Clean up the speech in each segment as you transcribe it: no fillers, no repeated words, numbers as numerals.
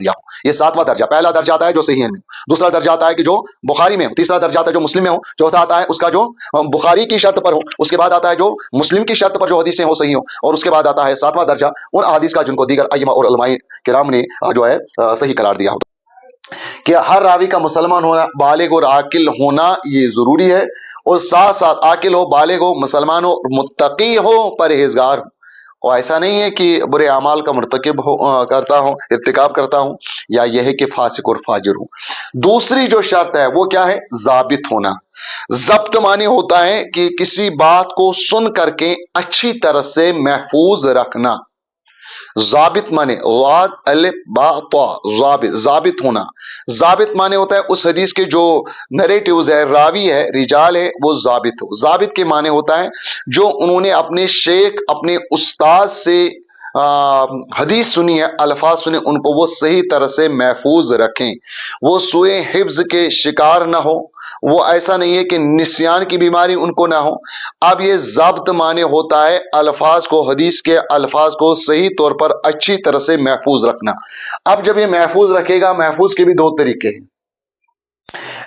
दिया हो। ये सातवां दर्जा, पहला दर्जा आता है जो सही है में, दूसरा दर्जा आता है कि जो बुखारी में हो, तीसरा दर्जा आता है जो मुस्लिम में हो, चौथा आता है उसका जो बुखारी की शर्त पर हो, उसके बाद आता है जो मुस्लिम की शर्त पर जो हदीसें हो सही हो, और उसके बाद आता है सातवां दर्जा उन अहादीस का जिनको दीगर अइमा और उलमाए किराम ने जो है सही करार दिया हो। कि हर रावी का मुसलमान होना, बालिग और आकिल होना ये जरूरी है, और साथ साथ आकिल हो, बालिग हो, मुसलमान हो, मुत्तकी हो, परहेजगार हो। और ऐसा नहीं है कि बुरे अमाल का मुर्तकिब हो करता हूं, इर्तिकाब करता हूं, या यह है कि फासिक और फाजिर हूं। दूसरी जो शर्त है वो क्या है? जाबित होना। जब्त माने होता है कि किसी बात को सुन करके अच्छी तरह से महफूज रखना। जाबित माने वाद अलिफ बा ता, जाबित, जाबित होना। जाबित माने होता है उस हदीस के जो नरेटिव्स है, रावी है, रिजाल है, वो जाबित हो। जाबित के माने होता है जो उन्होंने अपने शेख, अपने उस्ताद से हदीस सुनी है, अल्फाज सुने, उनको वो सही तरह से महफूज रखें, वो सुए हिफ्ज के शिकार ना हो, वो ऐसा नहीं है कि निस्यान की बीमारी उनको ना हो। अब ये ज़ब्त माने होता है अल्फाज को, हदीस के अल्फाज को सही तौर पर अच्छी तरह से महफूज रखना। अब जब ये महफूज रखेगा, महफूज के भी दो तरीके हैं।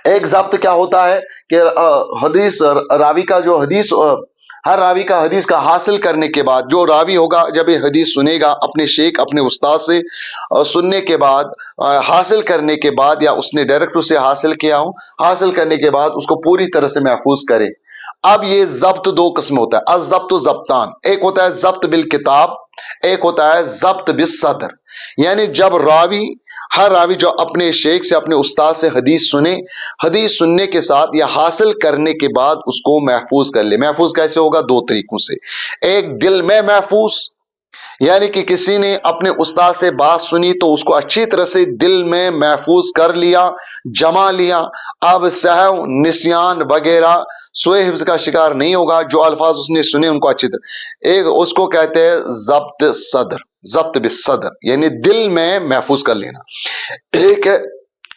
एक ज़ब्त क्या होता है कि हदीस, रावी का जो हदीस, हर रावी का हदीस का हासिल करने के बाद जो रावी होगा, जब ये हदीस सुनेगा अपने शेख, अपने उस्ताद से सुनने के बाद, हासिल करने के बाद, या उसने डायरेक्ट उससे हासिल किया हो, हासिल करने के बाद उसको पूरी तरह से महफूज करे। अब ये जब्त दो किस्म होता है, अज़ब्त ज़ब्तान। एक होता है जब्त बिल किताब, एक होता है जब्त बिस सदर। यानी जब रावी, हर रावी जो अपने शेख से, अपने उस्ताद से हदीस सुने, हदीस सुनने के साथ या हासिल करने के बाद उसको महफूज कर ले। महफूज कैसे होगा? दो तरीकों से। एक दिल में महफूज, यानी कि किसी ने अपने उस्ताद से बात सुनी तो उसको अच्छी तरह से दिल में महफूज कर लिया, जमा लिया। अब सहव, निस्यान वगैरह, सोए हिफ्ज का शिकार नहीं होगा। जो अल्फाज उसने सुने उनको अच्छी तरह, एक उसको कहते हैं जब्त सदर, जब्त बिस सदर, यानी दिल में महफूज कर लेना। एक है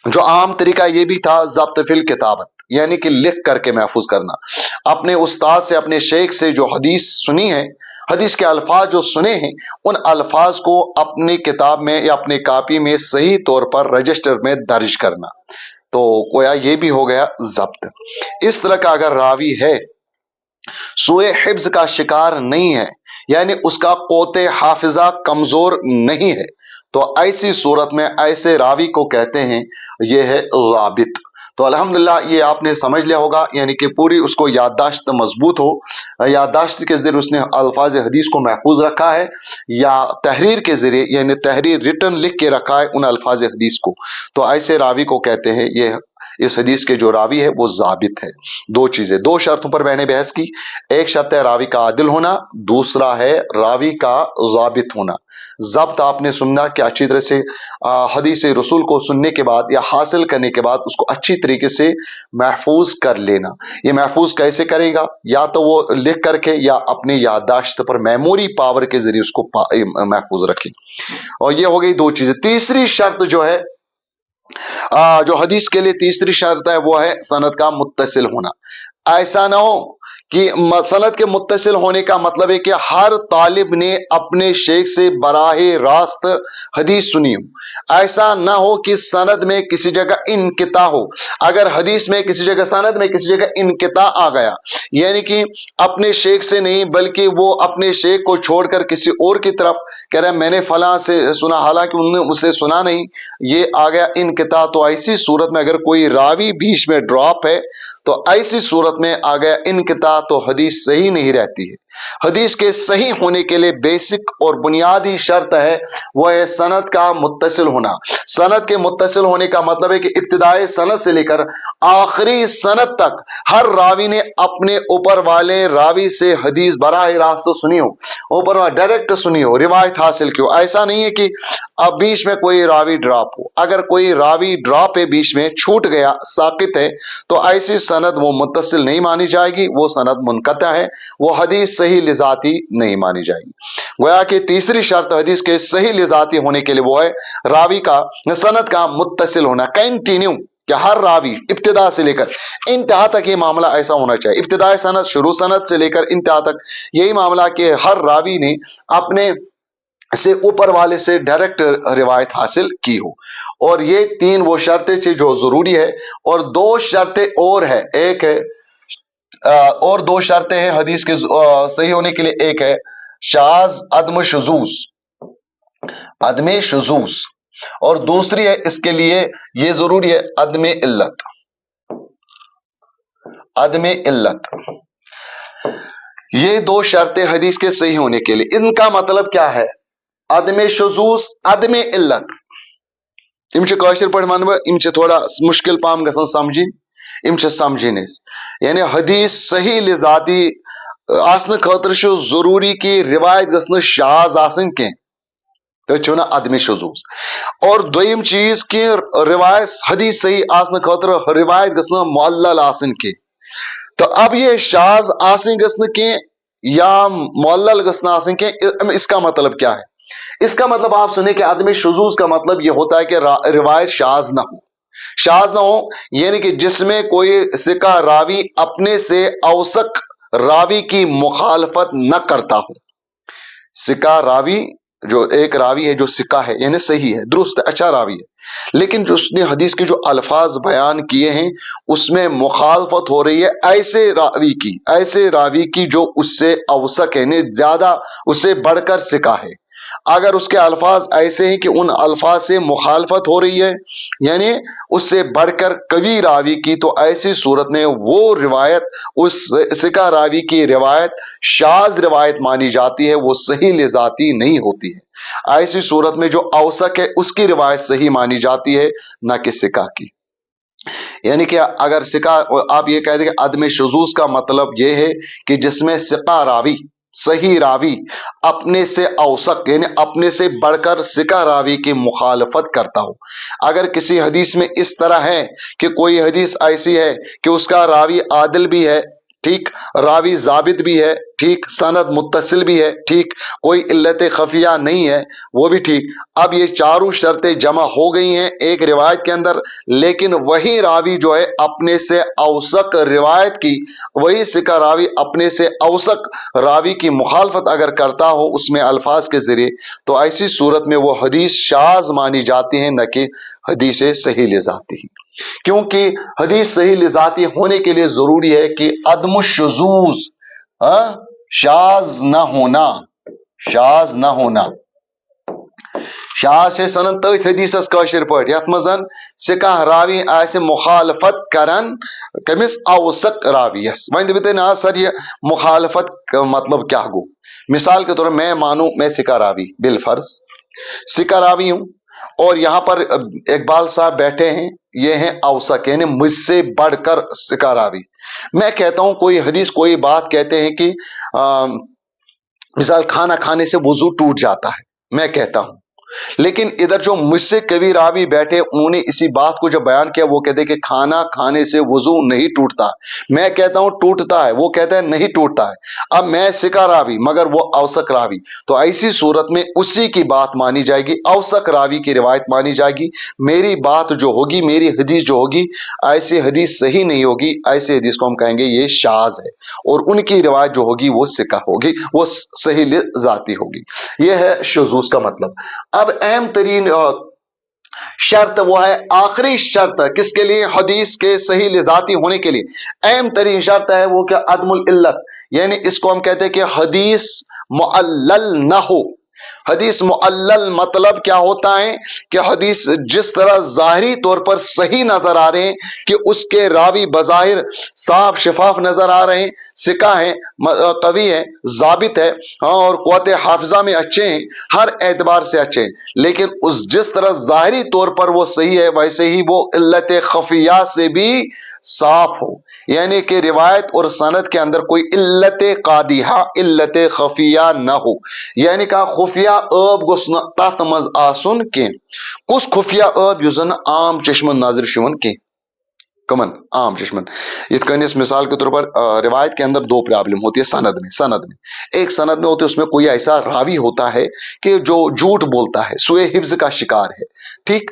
जो आम तरीका ये भी था, जब्त फिल किताबत, यानी कि लिख करके महफूज करना। अपने उस्ताद से, अपने शेख से जो हदीस सुनी है, हदीस के अल्फाज जो सुने हैं, उन अल्फाज को अपनी किताब में या अपनी कॉपी में सही तौर पर रजिस्टर में दर्ज करना। तो गोया ये भी हो गया जब्त। इस तरह का अगर रावी है, सोए हिफ्ज का शिकार नहीं है, यानी उसका कोते हाफिजा कमजोर नहीं है, तो ऐसी सूरत में ऐसे रावी को कहते हैं ये है राबित। तो अल्हम्दुलिल्लाह ये आपने समझ लिया होगा, यानी कि पूरी उसको याददाश्त मजबूत हो, याददाश्त के जरिए उसने अल्फाज हदीस को महफूज रखा है, या तहरीर के जरिए, यानी तहरीर रिटन लिख के रखा है उन अल्फाज हदीस को, तो ऐसे रावी को कहते हैं ये, इस हदीस के जो रावी है वो जाबित है। दो चीजें, दो शर्तों पर मैंने बहस की। एक शर्त है रावी का आदिल होना, दूसरा है रावी का जाबित होना। जब्त आपने सुनना कि अच्छी तरह से हदीस रसूल को सुनने के बाद या हासिल करने के बाद उसको अच्छी तरीके से महफूज कर लेना। ये महफूज कैसे करेगा? या तो वो लिख करके, या अपने याददाश्त पर, मेमोरी पावर के जरिए उसको महफूज रखें। और ये हो गई दो चीजें। तीसरी शर्त जो है, जो हदीस के लिए तीसरी शर्त है, वो है सनद का मुत्तसिल होना। ऐसा ना हो कि सनद के मुत्तसिल होने का मतलब है कि हर तालिब ने अपने शेख से बराहे रास्त हदीस सुनी हो। ऐसा ना हो कि सनद में किसी जगह इनकिता हो। अगर हदीस में किसी जगह, सनद में किसी जगह इनकिता आ गया, यानी कि अपने शेख से नहीं, बल्कि वो अपने शेख को छोड़कर किसी और की तरफ कह रहे हैं मैंने फलां से सुना, हालांकि उन्होंने मुझसे सुना नहीं, ये आ गया इनकिता। तो ऐसी सूरत में अगर कोई रावी बीच में ड्रॉप है, तो ऐसी सूरत में आ गया इनकिता, तो हदीस सही नहीं रहती है। हदीस के सही होने के लिए बेसिक और बुनियादी शर्त है, वह है सनद का मुत्तसिल होना। सनद के मुत्तसिल होने का मतलब है कि इब्तिदाई सनद से लेकर आखिरी सनद तक हर रावी ने अपने ऊपर वाले रावी से हदीस बराह रास्त सुनी हो, ऊपर वाले डायरेक्ट सुनी हो, रिवायत हासिल की हो। ऐसा नहीं है कि अब बीच में कोई रावी ड्रॉप हो। अगर कोई रावी ड्रॉप है, बीच में छूट गया, साकित है, तो ऐसी सनद वो मुत्तसिल नहीं मानी जाएगी, वो सनद मुनक़ता है, वो हदीस सही लिजाती नहीं मानी जाएगी। गोया कि तीसरी शर्त हदीस के सही लिजाती होने के लिए वो है रावी का सनद का मुत्तसिल होना, कंटिन्यू, कि हर रावी इब्तिदा से लेकर इंतहा तक ये मामला ऐसा होना चाहिए। इब्तिदाई सनद, शुरू सनद से लेकर इंतहा तक यही मामला कि हर रावी ने अपने से ऊपर वाले से डायरेक्ट रिवायत हासिल की हो। और ये तीन वो शर्तें थी जो जरूरी है। और दो शर्तें और है, एक है और दो शर्तें हैं हदीस के सही होने के लिए। एक है शाज अदम शुजूज, अदम शुजूज, और दूसरी है इसके लिए ये जरूरी है अदम इल्लत, अदम इल्लत। ये दो शर्तें हदीस के सही होने के लिए। इनका मतलब क्या है? अदम शुजूज, अदम इल्लत। इम काशिर पढ़ वन इम थोड़ा मुश्किल पाम गसन समझिन, इम समझिन यानी हदीस सही लिजाती आसन खतर जरूरी कि रिवायत गसन शाज आसन के तो ना अदम शुजूज। और दोयम चीज कि रिवायत हदीस सही आसन खतर रिवायत गसन मुअल्लल आसन के। तो अब ये शाज आसन गसन के या मुअल्लल गसन आसन के, इसका मतलब क्या है? इसका मतलब आप सुने कि अदम शुजूज का मतलब यह होता है कि रिवायत शाज ना हो। शाज ना हो यानी कि जिसमें कोई सिका रावी अपने से औसक रावी की मुखालफत न करता हो। सिका रावी जो एक रावी है जो सिका है यानी सही है, दुरुस्त अच्छा रावी है, लेकिन जो उसने हदीस के जो अल्फाज बयान किए हैं उसमें मुखालफत हो रही है ऐसे रावी की जो उससे औसक है, ज्यादा उससे बढ़कर सिका है। अगर उसके अल्फाज ऐसे हैं कि उन अल्फाज से मुखालफत हो रही है यानी उससे बढ़कर कवी रावी की, तो ऐसी सूरत में वो रिवायत उस सिका रावी की रिवायत शाज रिवायत मानी जाती है, वो सही लिजाती नहीं होती है। ऐसी सूरत में जो औसक है उसकी रिवायत सही मानी जाती है, न कि सिका की। यानी कि अगर सिका, आप ये कहते हैं कि अदम शुजूज का मतलब यह है कि जिसमें सिका रावी सही रावी अपने से औसक यानी अपने से बढ़कर सिका रावी की मुखालफत करता हो। अगर किसी हदीस में इस तरह है कि कोई हदीस ऐसी है कि उसका रावी आदिल भी है, ठीक, रावी जाबित भी है, ठीक, सनद मुत्तसिल भी है, ठीक, कोई इल्लत खफिया नहीं है, वो भी ठीक। अब ये चारों शर्तें जमा हो गई हैं एक रिवायत के अंदर, लेकिन वही रावी जो है अपने से औसक रिवायत की, वही सिका रावी अपने से औसक रावी की मुखालफत अगर करता हो उसमें अल्फाज के जरिए, तो ऐसी सूरत में वो हदीस शाज मानी जाती है, न कि हदीस सही ले जाती है। क्योंकि हदीस सही लिजाती होने के लिए जरूरी है कि अदम शुजूज, शाज न होना, शाज न होना। शाज से सनन तथ हदीसस काशिर पट यथ मजन सिका रावी आसे मुखालफत करन कमिस औसक रावियस। वन दे ना सर ये मुखालफत का मतलब क्या गो? मिसाल के तौर मैं मानूं मैं सिका रावी बिलफर्ज सिका रावी हूं और यहां पर इकबाल साहब बैठे हैं, ये हैं औसक यानी मुझसे बढ़कर सिका रावी। मैं कहता हूं कोई हदीस कोई बात कहते हैं कि मिसाल खाना खाने से वजू टूट जाता है, मैं कहता हूं, लेकिन इधर जो मुझसे कवि रावी बैठे उन्होंने इसी बात को जब बयान किया, वो कहते कि खाना खाने से वजू नहीं टूटता। मैं कहता हूं टूटता है, वो कहता है नहीं टूटता है। अब मैं सिका रावी मगर वो औसक रावी, तो ऐसी सूरत में उसी की बात मानी जाएगी, औसक रावी की रिवायत मानी जाएगी। मेरी बात जो होगी, मेरी हदीस जो होगी, ऐसी हदीस सही नहीं होगी, ऐसी हदीस को हम कहेंगे ये शाज है, और उनकी रिवायत जो होगी वो सिका होगी, वो सही जाती होगी। यह है शुजूज का मतलब। अब अहम तरीन शर्त वो है, आखिरी शर्त किसके लिए? हदीस के सही लिजाती होने के लिए अहम तरीन शर्त है वो क्या? अदमुल इल्लत, यानी इसको हम कहते हैं कि हदीस मुअल्लल न हो। हदीस मुअल्लल मतलब क्या होता है कि हदीस जिस तरह जाहिरी तौर पर सही नजर आ रहे हैं कि उसके रावी बजाहिर साफ शफाफ नजर आ रहे हैं, सिका है, कवी है, जाबित है, और क़ुव्वत हाफिजा में अच्छे हैं, हर एतबार से अच्छे हैं, लेकिन उस जिस तरह जाहिरी तौर पर वो सही है वैसे ही वो इल्लत खफिया से भी साफ हो, यानी कि रिवायत और सनद के अंदर कोई इल्लत कादिहा इल्लत खफिया न हो। यानी का खुफिया अब गोस तथ मज आसुन के कुछ खुफिया अब युस आम चश्म नजर शुवन के। कमन आम चश्मन इस मिसाल के तौर पर रिवायत के अंदर दो प्रॉब्लम होती है सनद में एक सनद में होते है उसमें कोई ऐसा रावी होता है कि जो झूठ बोलता है, सुए हिफ्ज का शिकार है। ठीक,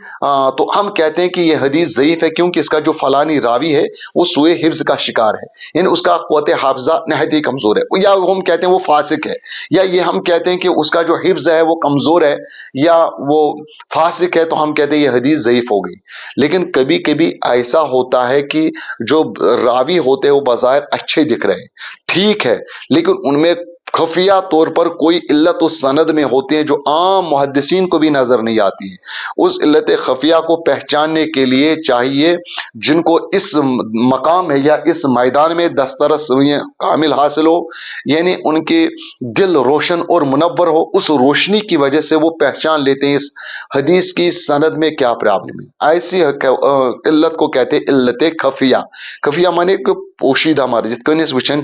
तो हम कहते हैं कि यह हदीस ज़ईफ है क्योंकि इसका जो फलानी रावी है वो सुए हिफ्ज का शिकार है, यानी उसका क़ुव्वत हाफ़िज़ा नहायत ही कमज़ोर है, या हम कहते हैं वो फासिक है, या ये हम कहते हैं कि उसका जो हिफ्ज है वो कमज़ोर है या वो फासिक है, तो हम कहते हैं ये हदीस ज़ईफ हो गई। लेकिन कभी कभी ऐसा होता है कि जो रावी होते हैं वो बज़ाहिर अच्छे दिख रहे हैं, ठीक है, लेकिन उनमें खुफिया तौर पर कोई इल्लत उस सनद में होती है जो आम मुहद्दिसीन को भी नजर नहीं आती है। उस इल्लत खफिया को पहचानने के लिए चाहिए जिनको इस मकाम में या इस मैदान में दस्तरस कामिल हासिल हो, यानी उनके दिल रोशन और मुनव्वर हो, उस रोशनी की वजह से वो पहचान लेते हैं इस हदीस की सनद में क्या प्रॉब्लम है। ऐसी इल्लत को कहते हैं इल्लत खफिया। खफिया माने कि पोशीदा मर्ज जित कन वचन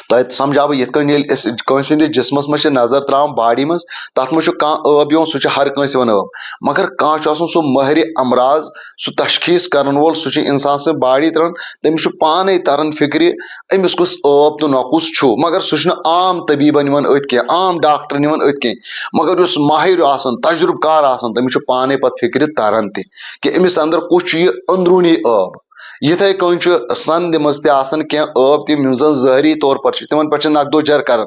तो समझा बह ये जिसमस मज नजर त्राव बॉडी मज तथ मज अब सह हर कंस वन अब, मगर कह सह महर अमराज सह तशखीस करन वोल सह इंसान से बॉडी त्रान तमिस पाने तरन फिक्र अमिस कुस अब तो नकुस छु, मगर सह आम तबीबन निवन अथ कह आम डॉक्टर निवन अथ कह, मगर उस माहिर आसन तजुर्बकार आसन तमिस पाने पत फिक्र तरन तह कि अमिस अंदर कुछ यह अंदरूनी अब। यथे कन संद मज तह अब तम जहरी तौर पर तिमन पे नकदो जर कर,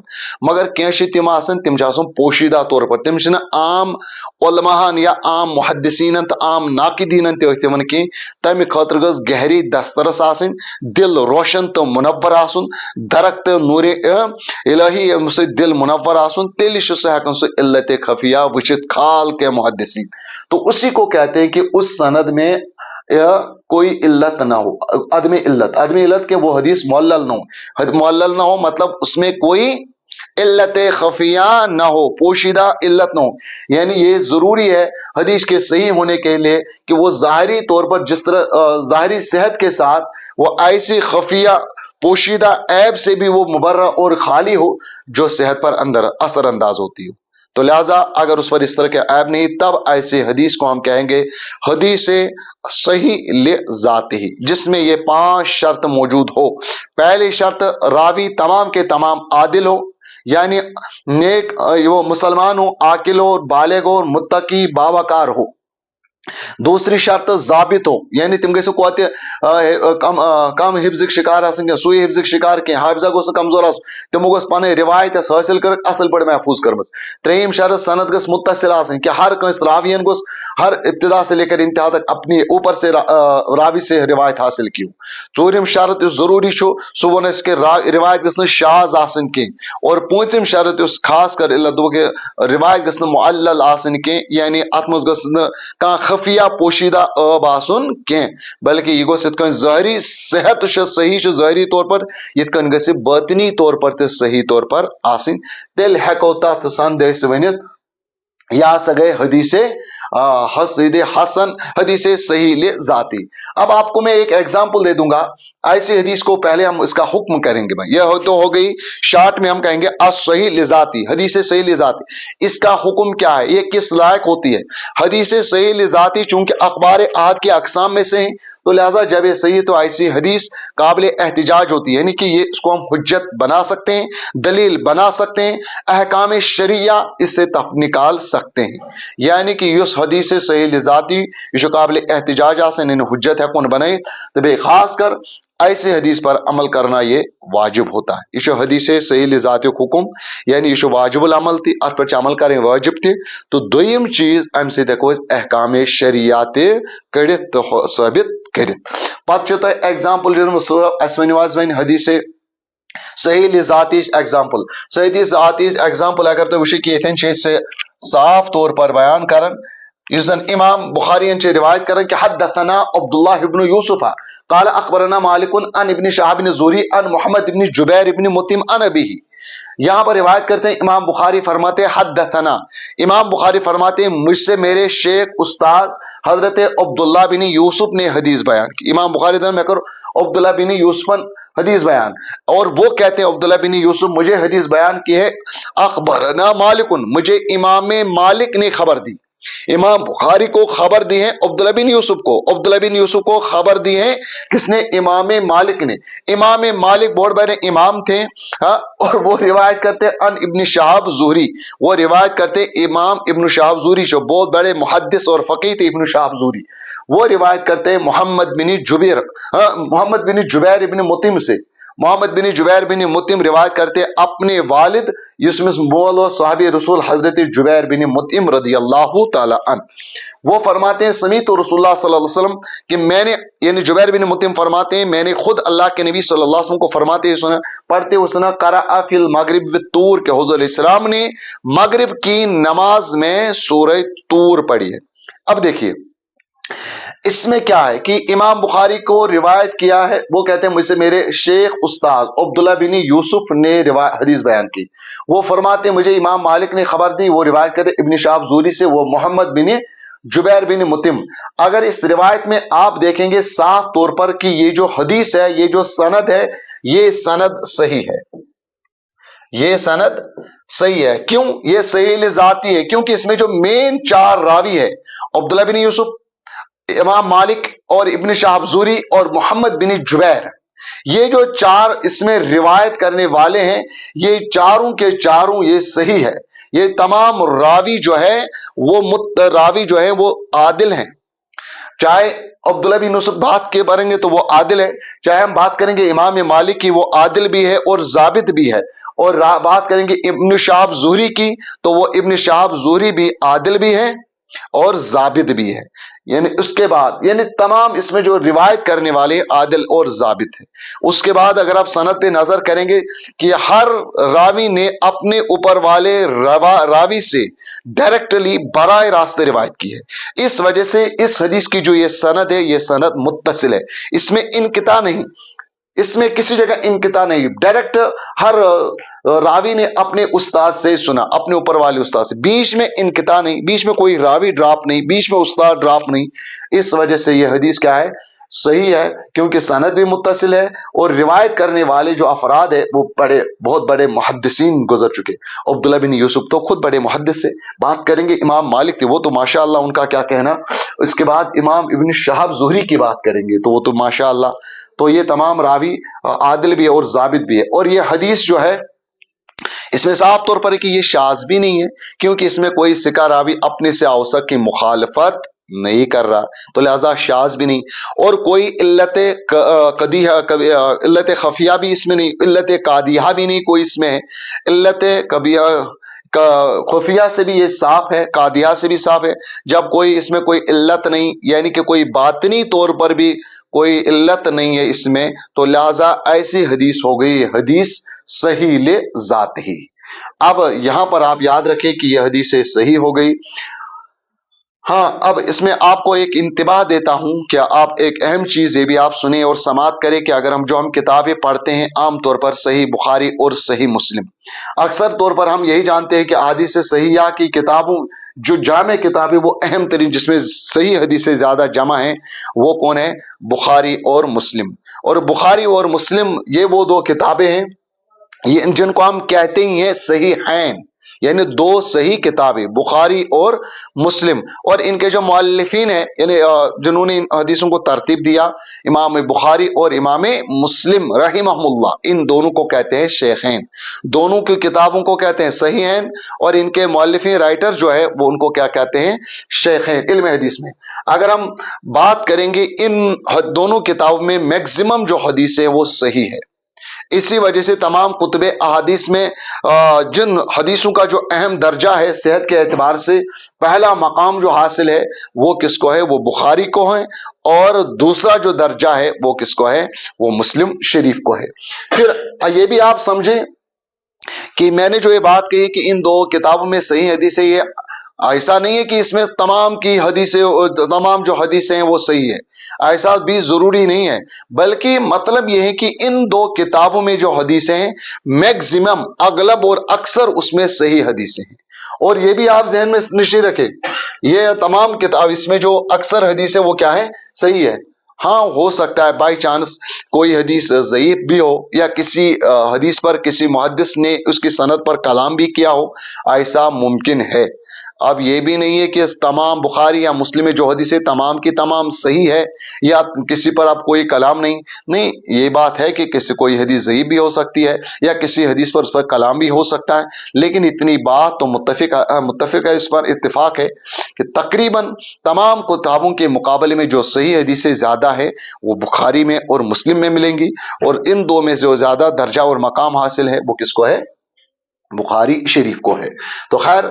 मगर कह तिम पोशीदा तौर पर तिम आम उलमाहन या आम मुहद्दिसीन तो आम नाकिदीन तमन कह, तम खतर गज गहरी दस्तरस आसन, दिल रोशन तो मुनव्वर आसन, दरक तो नूर इलाही दिल मुनव्वर आसन, तेल सह हेकन सह इल्लत खफिया वचित खाल के मुहद्दिसीन। तो उसी को कहते हैं कि उस सनद में कोई इल्लत ना हो, अदम इल्लत के वो हदीस मुअल्लल ना हो मतलब उसमें कोई इल्लत खफिया ना हो, पोशीदा इल्लत ना हो। यानी ये जरूरी है हदीस के सही होने के लिए कि वो जाहिरी तौर पर जिस तरह जाहिरी सेहत के साथ वो ऐसी खफिया पोशीदा ऐब से भी वो मुबर्रा और खाली हो जो सेहत पर अंदर असर अंदाज होती हो। तो लिहाजा अगर उस पर इस तरह के ऐब नहीं, तब ऐसे हदीस को हम कहेंगे हदीस सही ले जाती ही, जिसमें ये 5 शर्त मौजूद हो। पहली शर्त रावी तमाम के तमाम आदिल हो, यानी नेक वो मुसलमान हो, आकिल हो, बालिग हो, मुत्तकी बावकार हो। दूसरी शर्त जाबित हो, यानी तुम गो कम हिफ्ज़ शिकार सुई हिफ्ज़ शिकार कह हाफिजा गो कमजोर तमो गो पन रिवायत हासिल कर असल पे महफूज कर्म। त्रेम शर्त सनद गस मुत्तसिल कि हर कंस रावियन गोस हर इब्तिदा से लेकर इंतहा तक अपनी ऊपर से रावी से रिवायत हासिल की। चूरिम शर्त जरूरी सह वो कि रिवायत गस शाज आसन कह। और पूंचम शर्त खास कर रिवायत गस मुअल्लल आसन कह, यानी अत मज गस खफिया पोशीदा अब आसन कह, बल्कि यह गोस ज़ाहिरी सेहत सही ज़ाहिरी तौर पर यन गि बातिनी तौर पर सही तौर पर आसन, तेल हेको तथ संदेश वनित यह हसा गए हदीसे हसन हदीसे सही ले जाती। अब आपको मैं एक एग्जांपल दे दूंगा ऐसी हदीस को, पहले हम इसका हुक्म करेंगे भाई। यह तो हो गई शार्ट में हम कहेंगे असही ले जाती, हदीसे सही ले जाती। इसका हुक्म क्या है, यह किस लायक होती है? हदीसे सही ले जाती चूंकि अखबार आहद के अकसाम में से हैं, तो लिहाजा जब ये सही तो ऐसी हदीस काबिल एहतिजाज होती है, यानी कि ये इसको हम हुज्जत बना सकते हैं, दलील बना सकते हैं, अहकाम शरिया इससे निकाल सकते हैं। यानी कि युस हदीस सही लिजाती ये काबिल एहतिजाज आसन इन हुज्जत है कौन बनाए, तब खास कर ऐसे हदीस पर अमल करना ये वाजिब होता है। ये हदीस सही लिजाती हुकुम यानी ये वाजिबुल अमल थी, अत पर अमल करें वाजिब थी। तो दोयम चीज अम से अहकाम शरिया कड़ित तो साबित करित। पत एग्जाम्पल वन हदीस सही लिजाती एग्जाम्पल, सही लिजाती एग्जाम्पल अगर तो वुचो कि ये साफ तौर पर बयान करन इमाम बुखारी रिवायत कर कि हद्दथना अब्दुल्लाह इब्न यूसुफ क़ाल अखबरना मालिकुन अन इब्न शहाब बिन ज़ुहरी अन मुहम्मद इब्न जुबैर इब्न मुतिम अन अबीही। यहाँ पर रिवायत करते हैं इमाम बुखारी फरमाते हद्दथना, इमाम बुखारी फरमाते हैं मुझसे मेरे शेख उस्ताद हजरत अब्दुल्लाह बिन यूसुफ ने हदीस बयान की। इमाम बुखारी मैं करो अब्दुल्लाह बिन यूसुफ हदीस बयान, और वो कहते हैं अब्दुल्लाह बिन यूसुफ मुझे हदीस बयान की है। अखबरना मालिकुन, मुझे इमाम मालिक ने खबर दी, इमाम बुखारी को खबर दी है अब्दुल्लाह बिन यूसुफ को, अब्दुल्लाह बिन यूसुफ को खबर दी है किसने? इमाम मालिक ने। इमाम मालिक बहुत बड़े इमाम थे, हाँ, और वो रिवायत करते अन इब्न शहाब ज़ुहरी, वो रिवायत करते इमाम इब्न शहाब ज़ुहरी जो बहुत बड़े मुहद्दिस और फकीह थे, इब्न शहाब ज़ुहरी, वो रिवायत करते मोहम्मद बिन जुबैर, मोहम्मद बिन जुबैर इब्न मुतिम से। मोहम्मद बिन जुबैर बिन मुतिम रिवायत करते अपने वालिद युसमिस मौला साहबी रसूल हजरत जुबैर बिन मुतिम रदी अल्लाह ताला अन, वो फरमाते हैं समीत रसूलुल्लाह सल्लल्लाहु अलैहि वसल्लम कि मैंने, यानी जुबैर बिन मुतिम फरमाते हैं मैंने खुद अल्लाह के नबी सल्लल्लाहु अलैहि वसल्लम को फरमाते हुए सुना, पढ़ते हुए सुना, क़राअ फिल मगरिब बित्तूर, के हुज़ूर अलैहिस्सलाम ने मगरिब की नमाज में सूरह तूर पढ़ी है। अब देखिए इसमें क्या है कि इमाम बुखारी को रिवायत किया है, वो कहते हैं मुझसे मेरे शेख उस्ताद अब्दुल्लाह बिन यूसुफ ने हदीस बयान की। वो फरमाते हैं मुझे इमाम मालिक ने खबर दी, वो रिवायत करे इब्न शहाब ज़ुहरी से, वो मोहम्मद बिन जुबैर बिन मुतिम। अगर इस रिवायत में आप देखेंगे साफ तौर पर कि ये जो हदीस है, ये जो सनद है, ये सनद सही है, ये सनद सही है। क्यों? ये सही लिजाती है क्योंकि इसमें जो मेन चार रावी है, अब्दुल्लाह बिन यूसुफ, इमाम मालिक और इब्न शहाब ज़ुहरी और मोहम्मद बिन जुबैर, ये जो चार इसमें रिवायत करने वाले हैं, ये चारों के चारों ये सही है। ये तमाम रावी जो है रावी जो है वो आदिल हैं। चाहे अब्दुल्लाह बिन यूसुफ बात के करेंगे तो वो आदिल है, चाहे हम बात करेंगे इमाम मालिक की, वो आदिल भी है और जाबित भी है, और बात करेंगे इब्न शहाब ज़ुहरी की तो वो इब्न शहाब ज़ुहरी भी आदिल भी है और जाबित भी है। यानी उसके बाद यानी तमाम इसमें जो रिवायत करने वाले आदिल और जाबित है। उसके बाद अगर आप सनद पे नजर करेंगे कि हर रावी ने अपने ऊपर वाले रावी से डायरेक्टली बराए रास्ते रिवायत की है। इस वजह से इस हदीस की जो ये सनद है, ये सनद मुत्तसिल है, इसमें इनकिता नहीं, इसमें किसी जगह इनकिता नहीं, डायरेक्ट हर रावी ने अपने उस्ताद से सुना, अपने ऊपर वाले उस्ताद से, बीच में इनकिता नहीं, बीच में कोई रावी ड्रॉप नहीं, बीच में उस्ताद ड्रॉप नहीं। इस वजह से यह हदीस क्या है? सही है, क्योंकि सनद भी मुत्तसिल है और रिवायत करने वाले जो अफराद है वो बहुत बड़े मुहद्दिसीन गुजर चुके। अब्दुल्लाह बिन यूसुफ तो खुद बड़े मुहद्दिस से। बात करेंगे इमाम मालिक थे, वो तो माशाअल्लाह उनका क्या कहना। इसके बाद इमाम इब्न शहाब ज़ुहरी की बात करेंगे तो वो तो माशाअल्लाह, तो ये तमाम रावी आदिल भी है और जाबित भी है। और ये हदीस जो है इसमें साफ तौर पर है कि ये शाज भी नहीं है, क्योंकि इसमें कोई सिका रावी अपने से औसक की मुखालफत नहीं कर रहा, तो लिहाजा शाज भी नहीं। और कोई इल्लत खफिया भी इसमें नहीं, इल्लत कादिया भी नहीं कोई इसमें है। इल्लत कबिया खुफिया से भी ये साफ है, कादिया से भी साफ है। जब कोई इसमें कोई इल्लत नहीं, यानी कि कोई बातनी तौर पर भी कोई इल्लत नहीं है इसमें, तो लिहाजा ऐसी हदीस हो गई हदीस सही ले जात ही। अब यहां पर आप याद रखें कि यह हदीस सही हो गई। हाँ, अब इसमें आपको एक इंतबाह देता हूं कि आप एक अहम चीज ये भी आप सुने और समात करें कि अगर हम किताबें पढ़ते हैं आमतौर पर सही बुखारी और सही मुस्लिम, अक्सर तौर पर हम यही जानते हैं कि हदीस सहीहा की किताबों जो जामे किताबें वो अहम तरीन जिसमें सही हदीसें ज्यादा जमा है, वो कौन है? बुखारी और मुस्लिम। और बुखारी और मुस्लिम ये वो दो किताबें हैं ये जिनको हम कहते ही हैं सही हैं, यानी दो सही किताबें बुखारी और मुस्लिम। और इनके जो मुअल्लिफीन है, यानी जिन्होंने इन हदीसों को तरतीब दिया, इमाम बुखारी और इमाम मुस्लिम रहिमहुल्लाह, इन दोनों को कहते हैं शेखैन। दोनों की किताबों को कहते हैं सही हैं, और इनके मुअल्लिफीन राइटर जो है वो उनको क्या कहते हैं? शेखैन इल्म हदीस में। अगर हम बात करेंगे इन दोनों किताबों में मैक्सिमम जो हदीस है वो सही है। इसी वजह से तमाम कुतुबे अहादीस में जिन हदीसों का जो अहम दर्जा है सेहत के एतबार से, पहला मकाम जो हासिल है वो किसको है? वो बुखारी को है। और दूसरा जो दर्जा है वो किसको है? वो मुस्लिम शरीफ को है। फिर ये भी आप समझें कि मैंने जो ये बात कही कि इन दो किताबों में सही हदीस है, ये ऐसा नहीं है कि इसमें तमाम की हदीसें, तमाम जो हदीसें हैं वो सही है, ऐसा भी जरूरी नहीं है। बल्कि मतलब यह है कि इन दो किताबों में जो हदीसें हैं मैक्सिमम, अगलब और अक्सर उसमें सही हदीसें हैं। और ये भी आप जहन में निश्चित रखें, ये तमाम किताब इसमें जो अक्सर हदीसें वो क्या है? सही है। हाँ, हो सकता है बाई चांस कोई हदीस ज़ईफ भी हो, या किसी हदीस पर किसी मुहद्दिस ने उसकी सनद पर कलाम भी किया हो, ऐसा मुमकिन है। अब ये भी नहीं है कि तमाम बुखारी या मुस्लिम में जो हदीसें तमाम की तमाम सही है या किसी पर अब कोई कलाम नहीं। नहीं, ये बात है कि किसी कोई हदीस सही भी हो सकती है या किसी हदीस पर उस पर कलाम भी हो सकता है, लेकिन इतनी बात तो मुत्तफिक है, इस पर इत्तेफाक है कि तकरीबन तमाम किताबों के मुकाबले में जो सही हदीसें ज़्यादा है वो बुखारी में और मुस्लिम में मिलेंगी, और इन दो में जो ज़्यादा दर्जा और मकाम हासिल है वो किसको है? बुखारी शरीफ को है। तो खैर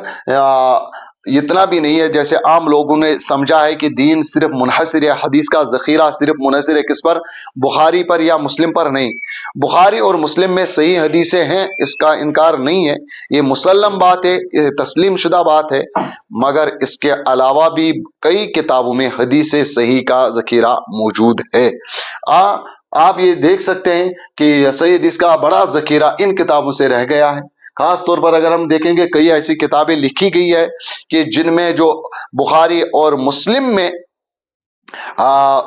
इतना भी नहीं है जैसे आम लोगों ने समझा है कि दीन सिर्फ मुनहसर है, हदीस का ज़ख़ीरा सिर्फ मुनहसर है किस पर? बुखारी पर या मुस्लिम पर। नहीं, बुखारी और मुस्लिम में सही हदीसें हैं, इसका इनकार नहीं है, ये मुसल्लम बात है, ये तस्लीम शुदा बात है, मगर इसके अलावा भी कई किताबों में हदीस सही का ज़ख़ीरा मौजूद है। आप ये देख सकते हैं कि सही हदीस का बड़ा ज़ख़ीरा इन किताबों से रह गया है। खास तौर पर अगर हम देखेंगे कई ऐसी किताबें लिखी गई है कि जिनमें जो बुखारी और मुस्लिम में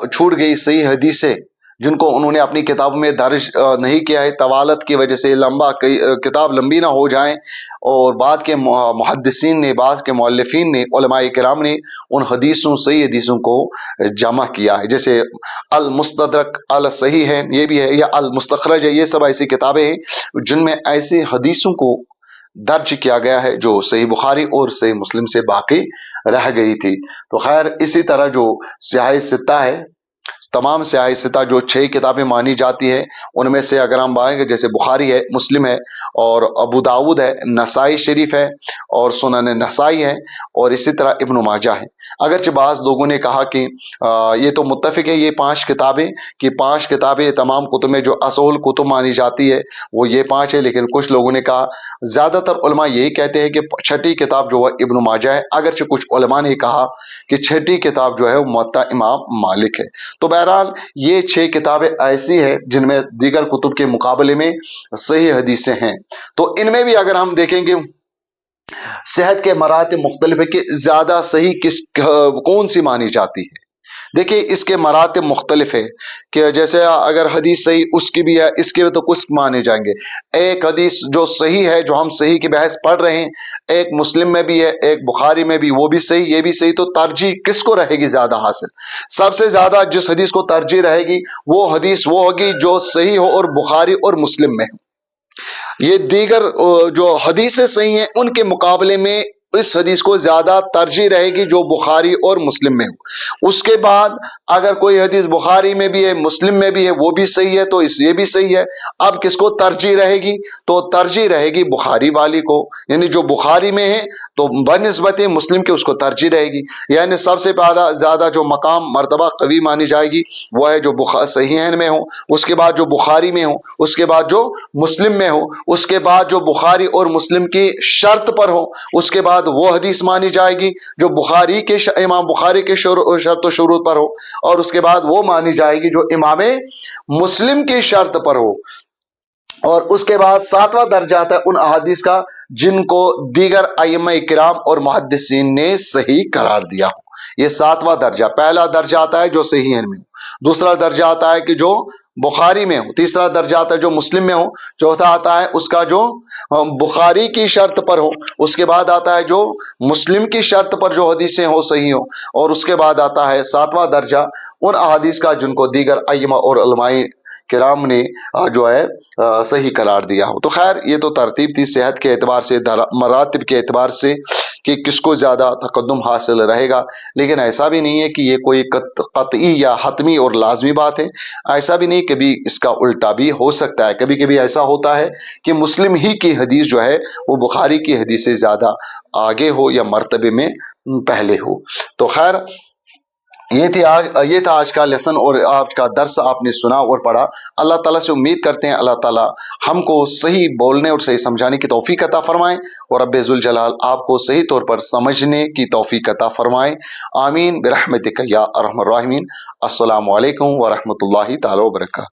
छूट गई सही हदीसें, जिनको उन्होंने अपनी किताब में दर्ज नहीं किया है, तवालत की वजह से लंबा किताब लंबी ना हो जाए, और बाद के मुहद्दिसीन ने, बाद के मुअल्लिफीन ने, उलमाए किराम ने उन हदीसों सही हदीसों को जमा किया है। जैसे अल मुस्तदरक अल सही है, ये भी है, या अल मुस्तखरज है, ये सब ऐसी किताबें हैं जिनमें ऐसी हदीसों को दर्ज किया गया है जो सही बुखारी और सही मुस्लिम से बाकी रह गई थी। तो खैर इसी तरह जो सियाह सित्ता है, तमाम सियाह सित्ता जो 6 किताबें मानी जाती है, उनमें से अगर हम बाएंगे जैसे बुखारी है, मुस्लिम है, और अबू दाऊद है, नसाई शरीफ है, और सुनन नसाई है, और इसी तरह इब्न माजा है। अगरचे बाज़ लोगों ने कहा कि ये तो मुत्तफिक है ये 5 किताबें, कि 5 किताबें तमाम कुतुब में जो असूल कुतुब मानी जाती है वो ये 5 है, लेकिन कुछ लोगों ने कहा, ज़्यादातर उलमा यही कहते हैं कि छठी किताब जो है इब्न माजा है, अगरचे कुछ उलमा ने कहा कि छठी किताब जो है वो मुवत्ता इमाम मालिक है। तो बहरहाल ये 6 किताबें ऐसी है जिनमें दीगर कुतुब के मुकाबले में सही हदीसें हैं। तो इनमें भी अगर हम देखेंगे सेहत के मरातब मुख्तलिफ है कि ज्यादा सही कौन सी मानी जाती है। देखिए इसके मरातब मुख्तलिफ है कि जैसे अगर हदीस सही उसकी भी है, इसके भी तो कुछ माने जाएंगे। एक हदीस जो सही है, जो हम सही की बहस पढ़ रहे हैं, एक मुस्लिम में भी है, एक बुखारी में भी, वो भी सही, ये भी सही, तो तरजीह किसको रहेगी ज्यादा हासिल? सबसे ज्यादा जिस हदीस को तरजीह रहेगी वो हदीस वो होगी जो सही हो और बुखारी और मुस्लिम में हो। ये दीगर जो हदीसें सही हैं उनके मुकाबले में इस हदीस को ज्यादा तरजीह रहेगी जो बुखारी और मुस्लिम में हो। उसके बाद अगर कोई हदीस बुखारी में भी है, मुस्लिम में भी है, वो भी सही है, तो ये भी सही है। अब किसको तरजीह रहेगी? तो तरजीह रहेगी बुखारी वाली को, यानी जो बुखारी में है तो बनिस्बत मुस्लिम के उसको तरजीह रहेगी। यानी सबसे पहला ज्यादा जो मकाम मर्तबा कवी मानी जाएगी वो है जो सहीहैन में हो, उसके बाद जो बुखारी में हो, उसके बाद जो मुस्लिम में हो, उसके बाद जो बुखारी और मुस्लिम की शर्त पर हो, उसके बाद वो हदीस मानी जाएगी जो बुखारी के इमाम बुखारी के शर्त व शुरूत पर हो, और उसके बाद वो मानी जाएगी जो इमाम मुस्लिम की शर्त पर हो। और उसके बाद 7वां दर्जा आता है उन अहादीस का जिनको दीगर अइम्मा किराम और मुहद्दिसीन ने सही करार दिया हो। ये 7वां दर्जा। पहला दर्जा आता है जो सहीहैन में हो, दूसरा दर्जा आता है कि जो बुखारी में हो, तीसरा दर्जा आता है जो मुस्लिम में हो, चौथा आता है उसका जो बुखारी की शर्त पर हो, उसके बाद आता है जो मुस्लिम की शर्त पर जो हदीसें हो सही हो, और उसके बाद आता है 7वां दर्जा उन अहादीस का जिनको दीगर अइम्मा और उलमाए किराम ने जो है सही करार दिया हो। तो खैर ये तो तरतीब थी सेहत के एतबार से, मरातिब के एतबार से कि किसको ज्यादा तकद्दुम हासिल रहेगा, लेकिन ऐसा भी नहीं है कि ये कोई कतई या हतमी और लाजमी बात है। ऐसा भी नहीं, कभी इसका उल्टा भी हो सकता है। कभी कभी ऐसा होता है कि मुस्लिम ही की हदीस जो है वो बुखारी की हदीस से ज्यादा आगे हो या मर्तबे में पहले हो। तो खैर ये था आज का लेसन और आज का दर्स आपने सुना और पढ़ा। अल्लाह ताला से उम्मीद करते हैं अल्लाह ताला हमको सही बोलने और सही समझाने की तौफीक अता फरमाएं, और रब्बे ज़ुल जलाल आपको सही तौर पर समझने की तौफीक अता फरमाएं। आमीन बिरहमतिक या अरहमर राहिमीन। अस्सलामु अलैकुम व रहमतुल्लाहि ताला व बरकातहू।